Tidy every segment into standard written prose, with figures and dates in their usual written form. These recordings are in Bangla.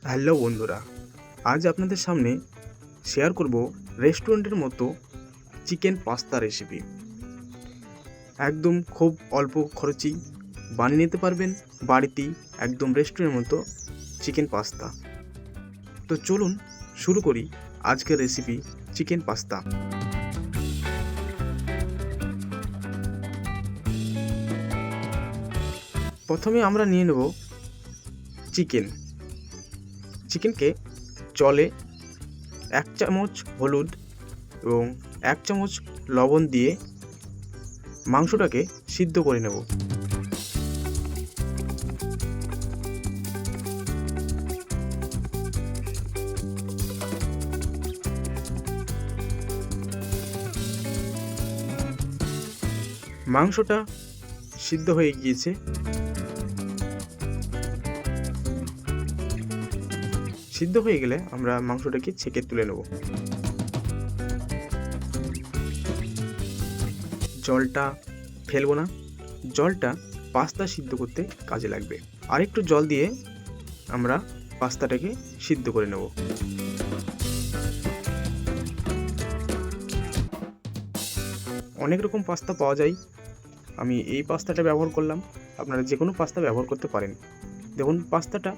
হ্যালো বন্ধুরা, আজ আপনাদের সামনে শেয়ার করব রেস্টুরেন্টের মতো চিকেন পাস্তা রেসিপি। একদম খুব অল্প খরচেই বানিয়ে নিতে পারবেন বাড়িতেই একদম রেস্টুরেন্টের মতো চিকেন পাস্তা। তো চলুন শুরু করি আজকের রেসিপি চিকেন পাস্তা। প্রথমে আমরা নিয়ে নেব চিকেনকে জলে 1 চামচ হলুদ এবং 1 চামচ লবণ দিয়ে মাংসটাকে সিদ্ধ করে নেব। মাংসটা সিদ্ধ হয়ে গিয়েছে। সিদ্ধ হয়ে গেলে আমরা মাংসটাকে ছেঁকে তুলে নেব। জলটা ফেলবো না, জলটা পাস্তা সিদ্ধ করতে কাজে লাগবে। আর একটু জল দিয়ে আমরা পাস্তাটাকে সিদ্ধ করে নেব। অনেক রকম পাস্তা পাওয়া যায়, আমি এই পাস্তাটা ব্যবহার করলাম, আপনারা যে কোনো পাস্তা ব্যবহার করতে পারেন। দেখুন পাস্তাটা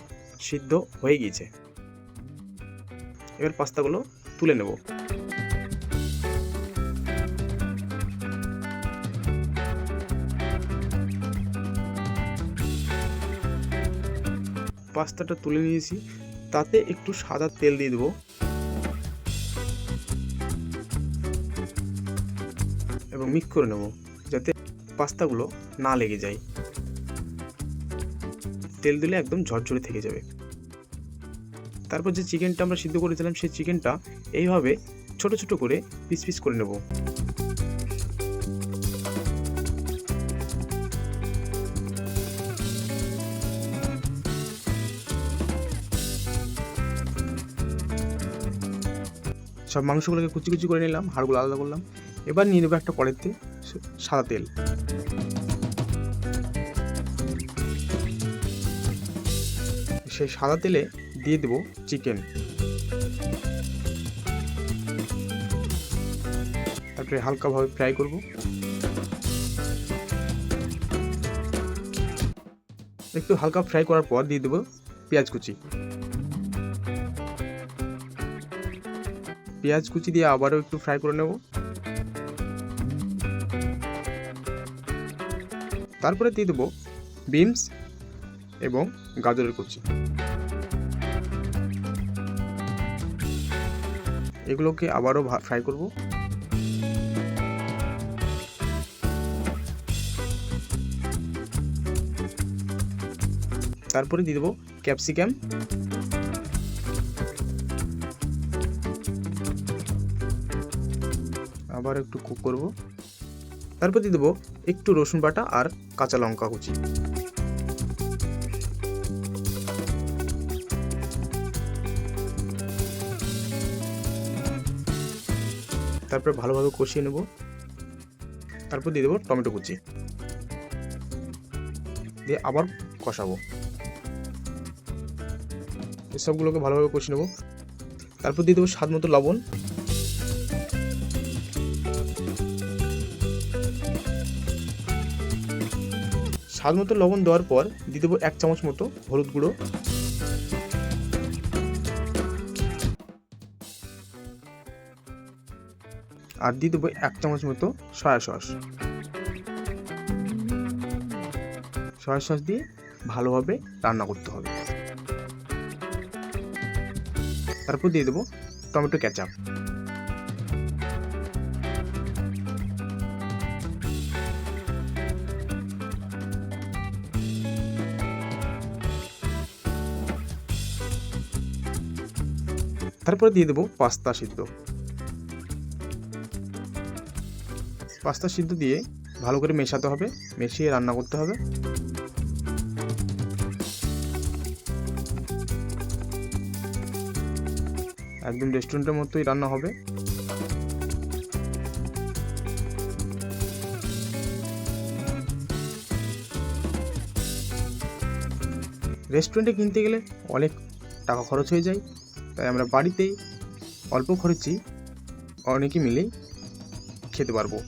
সিদ্ধ হয়ে গিয়েছে। এবার পাস্তাগুলো তুলে নেব। পাস্তাটা তুলে নিয়েছি, তাতে একটু সাদা তেল দিয়ে দেবো এবং মিক্স করে নেব যাতে পাস্তাগুলো না লেগে যায়। তেল দিলে একদম ঝরঝরে থেকে যাবে। তারপর যে চিকেনটা আমরা সিদ্ধ করেছিলাম সেই চিকেনটা এইভাবে ছোট ছোট করে পিস পিস করে নেব। সব মাংসগুলোকে কুচি কুচি করে নিলাম, হাড়গুলো আলাদা করলাম। এবার নিয়ে নেবো একটা কড়াইতে সাদা তেল। সেই সাদা তেলে দিয়ে দেবো চিকেন, তারপরে হালকাভাবে ফ্রাই করব। একটু হালকা ফ্রাই করার পর দিয়ে দেবো পেঁয়াজ কুচি। পেঁয়াজ কুচি দিয়ে আবারও একটু ফ্রাই করে নেব। তারপরে দিয়ে দেবো বিনস এবং গাজরের কুচি। এগুলোকে আবারও ফ্রাই করব। তারপরে দিয়ে দেবো ক্যাপসিকাম, আবার একটু কুক করব। তারপর দিয়ে দেবো একটু রসুন বাটা আর কাঁচা লঙ্কা কুচি। তারপরে ভালোভাবে কষিয়ে নেব। তারপর দিয়ে দেবো টমেটো কুচি, দিয়ে আবার কষাবো। এসবগুলোকে ভালোভাবে কষিয়ে নেব। তারপর দিয়ে দেবো স্বাদ মতো লবণ, স্বাদ মতো লবণ দেওয়ার পর দিয়ে দেবো 1 চামচ মতো হলুদ গুঁড়ো, আর দিয়ে দেবো 1 চামচ মতো সয়া সস। সয়া সস দিয়ে ভালোভাবে রান্না করতে হবে। তারপর দিয়ে দেবো টমেটো কেচাপ। তারপরে দিয়ে দেবো পাস্তা সিদ্ধ। পাস্তা সিদ্ধ দিয়ে ভালো করে মেশাতে হবে, মিশিয়ে রান্না করতে হবে। একদম রেস্টুরেন্টের মতোই রান্না হবে। রেস্টুরেন্টে কিনতে গেলে অনেক টাকা খরচ হয়ে যায়, তাই আমরা বাড়িতেই অল্প খরচেই অনেকে মিলেই খেতে পারবো।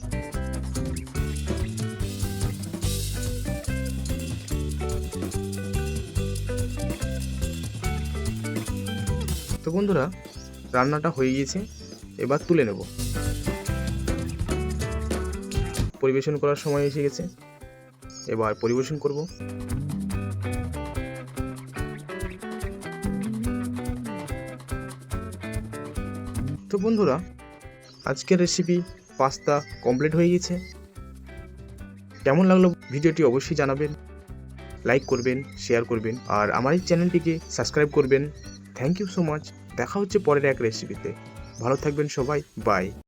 তো বন্ধুরা, রান্নাটা হয়ে গিয়েছে, এবার তুলে নেব। পরিবেশন করার সময় এসে গেছে, এবার পরিবেশন করব। তো বন্ধুরা, আজকের রেসিপি পাস্তা কমপ্লিট হয়ে গেছে। কেমন লাগলো ভিডিওটি অবশ্যই জানাবেন, লাইক করবেন, শেয়ার করবেন, আর আমার এই চ্যানেলটিকে সাবস্ক্রাইব করবেন। Thank you so much. দেখা হচ্ছে পরের এক রেসিপিতে। ভালো থাকবেন সবাই, বাই।